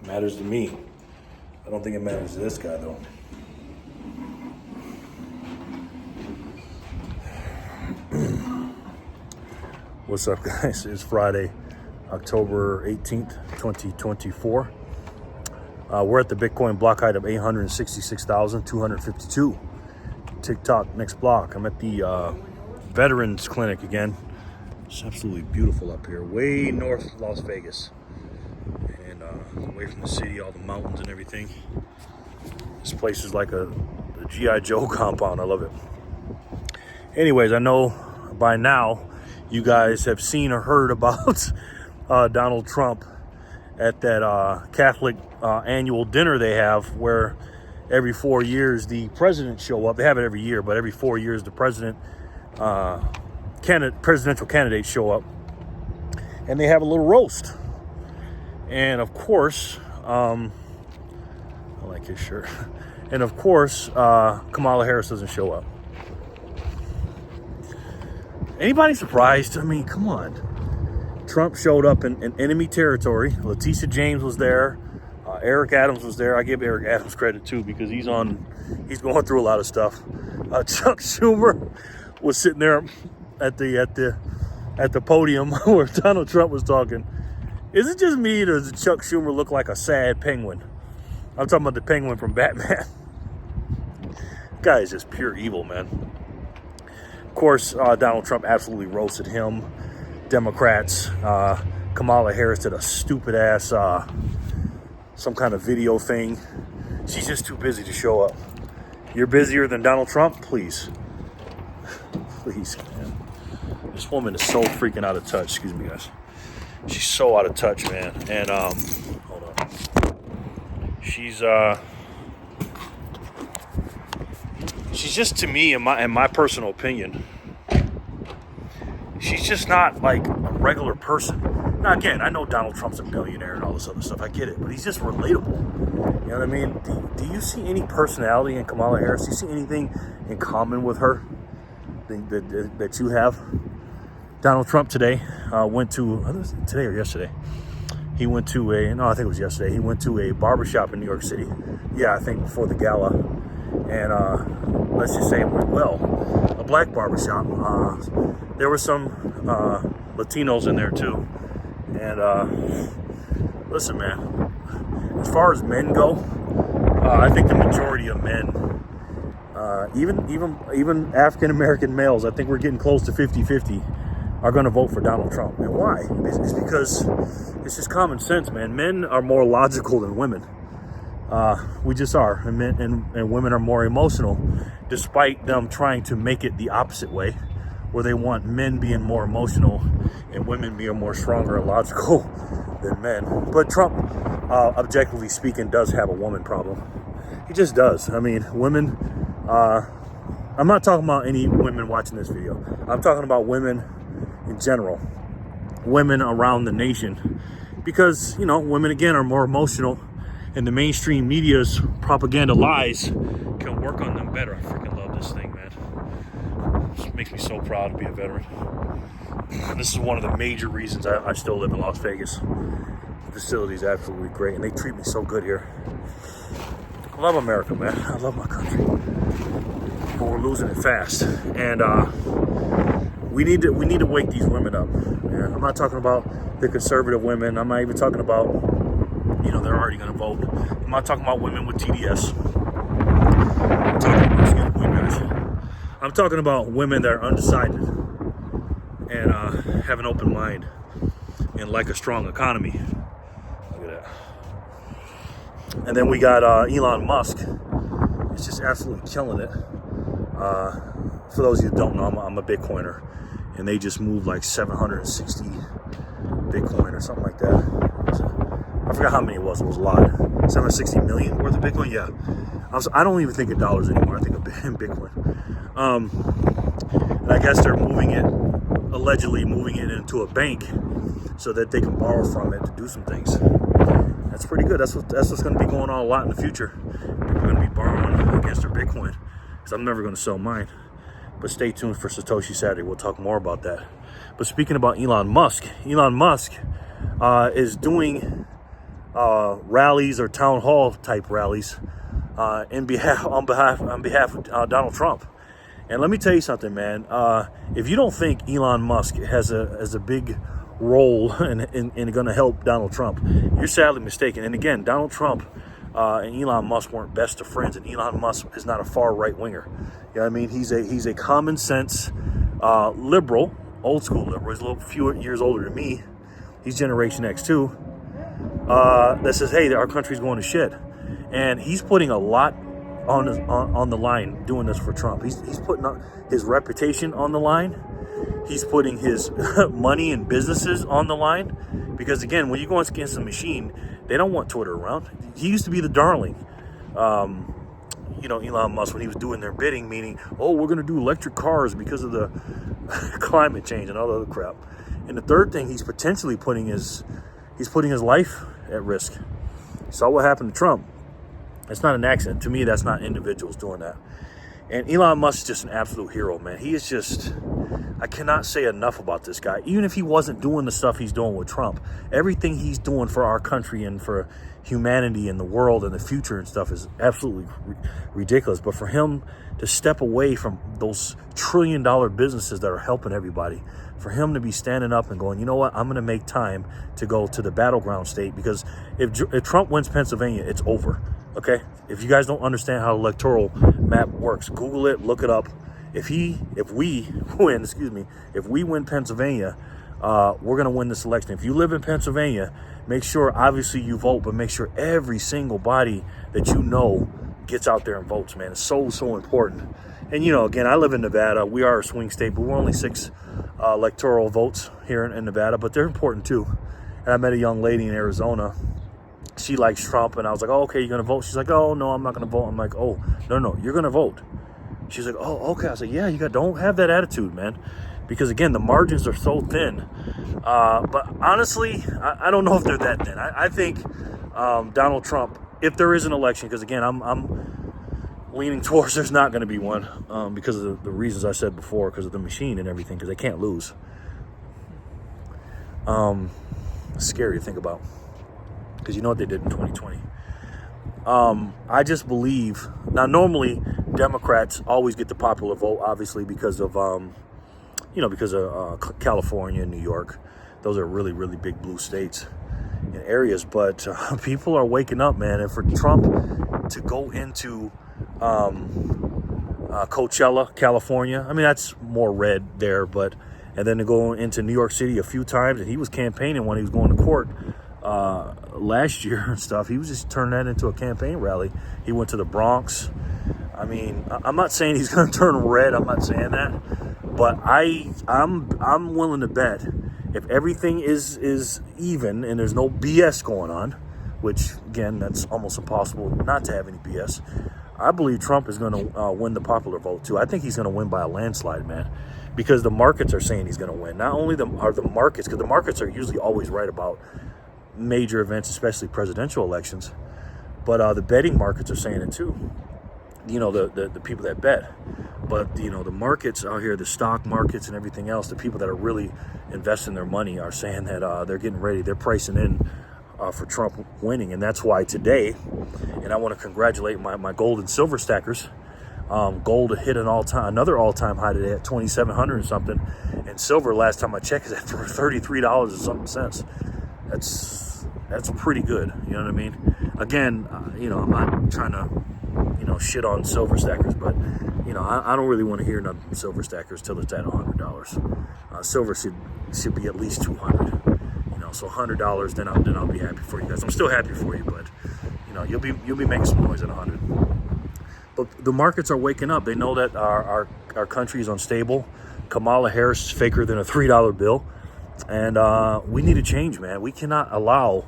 Matters to me. I don't think it matters to this guy, though. What's up, guys? It's Friday, October 18th, 2024. We're at the Bitcoin block height of 866,252. TikTok, next block. I'm at the Veterans Clinic again. It's absolutely beautiful up here, way north of Las Vegas. And away from the city, all the mountains and everything. This place is like a G.I. Joe compound. I love it. Anyways, I know by now you guys have seen or heard about Donald Trump at that Catholic annual dinner they have, where every 4 years the presidents show up. They have it every year, but every 4 years the presidential candidates show up, and they have a little roast. And of course, I like his shirt. And of course, Kamala Harris doesn't show up. Anybody surprised? I mean, come on. Trump showed up in enemy territory. Letitia James was there. Eric Adams was there. I give Eric Adams credit too, because he's going through a lot of stuff. Chuck Schumer was sitting there at the podium where Donald Trump was talking. Is it just me, or does Chuck Schumer look like a sad penguin? I'm talking about the penguin from Batman. Guy is just pure evil, man. Of course, Donald Trump absolutely roasted him. Democrats, Kamala Harris did a stupid ass some kind of video thing. She's just too busy to show up. You're busier than Donald Trump? Please. Please, man. This woman is so freaking out of touch. Excuse me, guys. She's so out of touch, man. And hold on. She's just, to me, in my personal opinion, she's just not like a regular person. Now, again, I know Donald Trump's a billionaire and all this other stuff. I get it, but he's just relatable. You know what I mean? Do you see any personality in Kamala Harris? Do you see anything in common with her that you have? Donald Trump today went to, today or yesterday, he went to I think it was yesterday, he went to a barbershop in New York City. Yeah, I think before the gala. And let's just say it went well. A black barbershop. There were some Latinos in there too. And listen, man, as far as men go, I think the majority of men, even African-American males, I think we're getting close to 50-50, are going to vote for Donald Trump. And why? It's because it's just common sense, man. Men are more logical than women. We just are. And men and women are more emotional, despite them trying to make it the opposite way, where they want men being more emotional and women being more stronger and logical than men. But Trump, objectively speaking, does have a woman problem. He just does. I mean, women, I'm not talking about any women watching this video. I'm talking about women in general, women around the nation, because, you know, women, again, are more emotional, and the mainstream media's propaganda lies can work on them better. I freaking love this thing, man. It makes me so proud to be a veteran. This is one of the major reasons I still live in Las Vegas. The facility is absolutely great, and they treat me so good here. I love America, man. I love my country, but we're losing it fast, and we need to wake these women up. Yeah, I'm not talking about the conservative women. I'm not even talking about, you know, they're already going to vote. I'm not talking about women with TDS. I'm talking about women that are undecided and have an open mind and like a strong economy. Look at that. And then we got Elon Musk. It's just absolutely killing it. For those of you who don't know, I'm a Bitcoiner, and they just moved like 760 Bitcoin or something like that. I forgot how many it was. It was a lot. 760 million worth of Bitcoin. Yeah, I don't even think of dollars anymore. I think of Bitcoin. And I guess they're allegedly moving it into a bank so that they can borrow from it to do some things. That's pretty good. That's what's going to be going on a lot in the future. People are going to be borrowing against their Bitcoin, because I'm never going to sell mine. But stay tuned for Satoshi Saturday. We'll talk more about that. But speaking about Elon Musk is doing rallies or town hall type rallies on behalf of Donald Trump. And let me tell you something, man. If you don't think Elon Musk has a big role in going to help Donald Trump, you're sadly mistaken. And again, Donald Trump and Elon Musk weren't best of friends, and Elon Musk is not a far right winger. You know what I mean? He's a common sense liberal, old school liberal. He's a little few years older than me. He's Generation X too. That says, hey, our country's going to shit, and he's putting a lot on the line doing this for Trump. He's putting his reputation on the line. He's putting his money and businesses on the line, because again, when you go against a machine, they don't want Twitter around. He used to be the darling. Elon Musk, when he was doing their bidding, meaning, oh, we're going to do electric cars because of the climate change and all the other crap. And the third thing, he's potentially putting his life at risk. Saw what happened to Trump. It's not an accident. To me, that's not individuals doing that. And Elon Musk is just an absolute hero, man. He is just, I cannot say enough about this guy. Even if he wasn't doing the stuff he's doing with Trump, everything he's doing for our country and for humanity and the world and the future and stuff is absolutely ridiculous. But for him to step away from those trillion-dollar businesses that are helping everybody, for him to be standing up and going, you know what, I'm going to make time to go to the battleground state, because if Trump wins Pennsylvania, it's over. Okay, if you guys don't understand how the electoral map works, Google it, look it up. If we win Pennsylvania, we're gonna win this election. If you live in Pennsylvania, make sure obviously you vote, but make sure every single body that you know gets out there and votes, man. It's so important. And again, I live in Nevada. We are a swing state, but we're only 6 electoral votes here in Nevada, but they're important too. And I met a young lady in Arizona. She likes Trump, and I was like, oh, okay, you're going to vote? She's like, oh, no, I'm not going to vote. I'm like, oh, no, you're going to vote. She's like, oh, okay. I was like, yeah, don't have that attitude, man. Because, again, the margins are so thin. But honestly, I don't know if they're that thin. I think Donald Trump, if there is an election, because, again, I'm leaning towards there's not going to be one because of the reasons I said before, because of the machine and everything, because they can't lose. It's scary to think about. Because you know what they did in 2020. I just believe, now normally Democrats always get the popular vote, obviously because of California and New York. Those are really, really big blue states and areas. But people are waking up, man. And for Trump to go into Coachella, California, I mean, that's more red there, and then to go into New York City a few times, and he was campaigning when he was going to court last year and stuff. He was just turning that into a campaign rally. He went to the Bronx. I mean, I'm not saying he's going to turn red. I'm not saying that, but I'm willing to bet if everything is even and there's no BS going on, which again, that's almost impossible not to have any BS. I believe Trump is going to win the popular vote too. I think he's going to win by a landslide, man, because the markets are saying he's going to win. Not only are the markets, because the markets are usually always right about major events, especially presidential elections, but the betting markets are saying it too. The people that bet, but the markets out here, the stock markets and everything else, the people that are really investing their money are saying that they're getting ready, they're pricing in for Trump winning. And that's why today, and I want to congratulate my gold and silver stackers. Gold hit another all-time high today at 2,700 and something, and silver, last time I checked, is at $33 and something cents. That's pretty good. You know what I mean? Again, I'm not trying to, shit on silver stackers, but I don't really want to hear nothing from silver stackers till it's at $100. Silver should be at least $200. So $100, then I'll be happy for you guys. I'm still happy for you, but you'll be making some noise at 100. But the markets are waking up. They know that our country is unstable. Kamala Harris is faker than a $3 bill. And we need to change, man. We cannot allow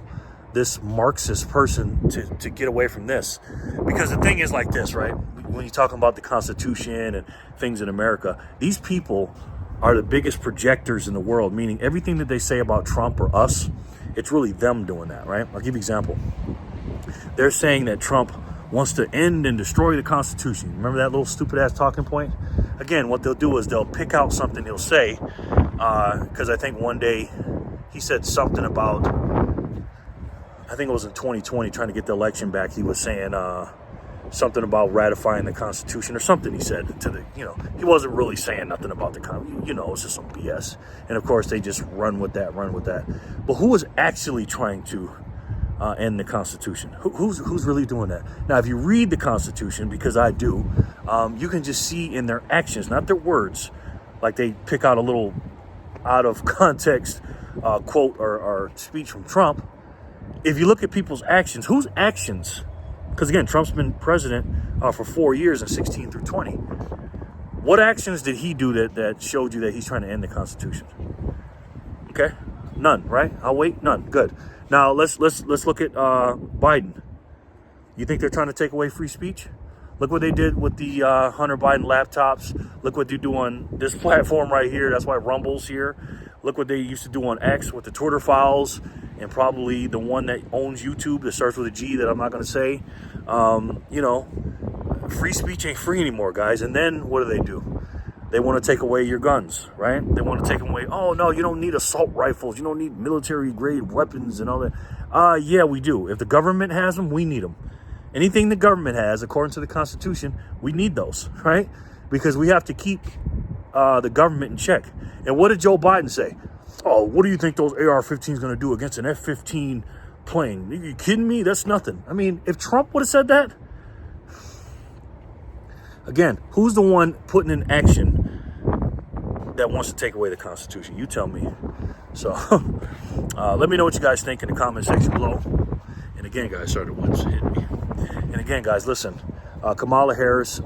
this Marxist person to get away from this. Because the thing is like this, right? When you're talking about the Constitution and things in America, these people are the biggest projectors in the world, meaning everything that they say about Trump or us, it's really them doing that, right? I'll give you an example. They're saying that Trump wants to end and destroy the Constitution. Remember that little stupid-ass talking point? Again, what they'll do is they'll pick out something he'll say, because I think one day he said something about I think it was in 2020, trying to get the election back, he was saying something about ratifying the Constitution or something. He said to the, he wasn't really saying nothing about the Constitution. It's just some BS. And of course, they just run with that. But who was actually trying to end the Constitution? Who's really doing that? Now, if you read the Constitution, because I do, you can just see in their actions, not their words, like they pick out a little out of context quote or speech from Trump. If you look at people's actions, whose actions? Because again, Trump's been president for 4 years, and 16 through 20. What actions did he do that showed you that he's trying to end the Constitution? Okay, none, right? I'll wait. None. Good. Now let's look at Biden. You think they're trying to take away free speech? Look what they did with the Hunter Biden laptops. Look what they do on this platform right here. That's why Rumble's here. Look what they used to do on X with the Twitter files, and probably the one that owns YouTube that starts with a G that I'm not going to say. Free speech ain't free anymore, guys. And then what do? They want to take away your guns, right? They want to take them away. Oh, no, you don't need assault rifles. You don't need military-grade weapons and all that. Yeah, we do. If the government has them, we need them. Anything the government has, according to the Constitution, we need those, right? Because we have to keep the government in check. And what did Joe Biden say? Oh, what do you think those AR-15 is going to do against an F-15 plane? Are you kidding me? That's nothing. I mean, if Trump would have said that, again, who's the one putting in action that wants to take away the Constitution? You tell me. So let me know what you guys think in the comment section below. And again, guys, sorry, the wind's hitting me. And again, guys, listen, Kamala Harris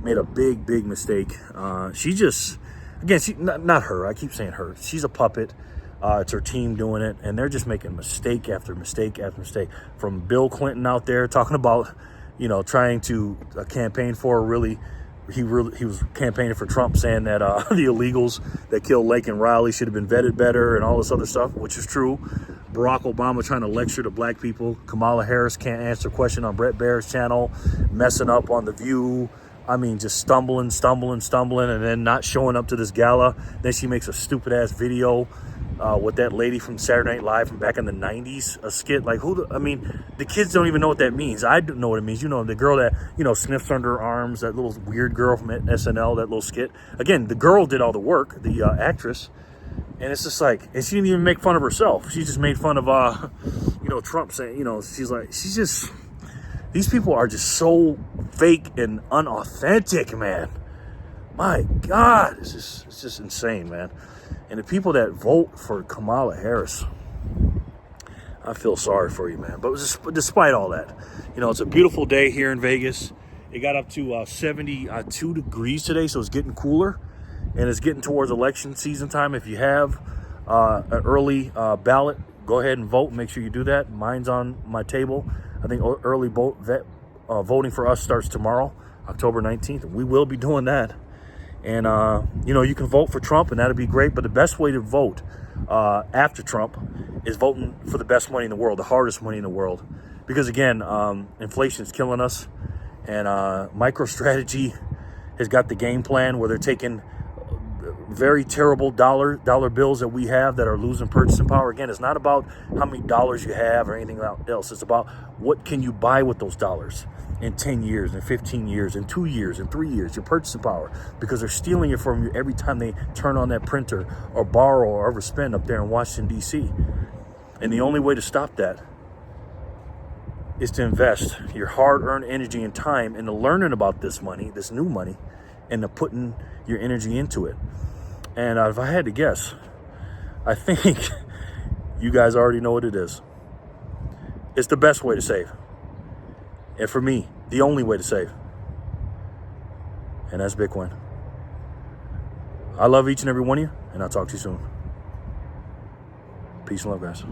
made a big mistake. She just, again, she not her. I keep saying her. She's a puppet. It's her team doing it, and they're just making mistake after mistake after mistake. From Bill Clinton out there talking about, trying to campaign for he was campaigning for Trump, saying that the illegals that killed Lake and Riley should have been vetted better and all this other stuff, which is true. Barack Obama trying to lecture to black people. Kamala Harris can't answer a question on Brett Baer's channel, messing up on The View. I mean, just stumbling, and then not showing up to this gala. Then she makes a stupid-ass video with that lady from Saturday Night Live from back in the 90s, a skit. Like, the kids don't even know what that means. I don't know what it means. The girl that, sniffs under her arms, that little weird girl from SNL, that little skit. Again, the girl did all the work, the actress. And it's just like, and she didn't even make fun of herself. She just made fun of, Trump, saying, these people are just so fake and unauthentic, man. My God, it's just insane, man. And the people that vote for Kamala Harris, I feel sorry for you, man. But despite all that, it's a beautiful day here in Vegas. It got up to 72 degrees today, so it's getting cooler. And it's getting towards election season time. If you have an early ballot, go ahead and vote. Make sure you do that. Mine's on my table. I think early voting for us starts tomorrow, October 19th. We will be doing that. And, you can vote for Trump, and that'd be great. But the best way to vote after Trump is voting for the best money in the world, the hardest money in the world. Because, again, inflation is killing us. And MicroStrategy has got the game plan where they're taking very terrible dollar bills that we have that are losing purchasing power. Again, it's not about how many dollars you have or anything else. It's about what can you buy with those dollars in 10 years, in 15 years, in 2 years, in 3 years, your purchasing power, because they're stealing it from you every time they turn on that printer or borrow or overspend up there in Washington, D.C. And the only way to stop that is to invest your hard-earned energy and time into learning about this money, this new money, and to putting your energy into it. And if I had to guess, I think you guys already know what it is. It's the best way to save. And for me, the only way to save. And that's Bitcoin. I love each and every one of you, and I'll talk to you soon. Peace and love, guys.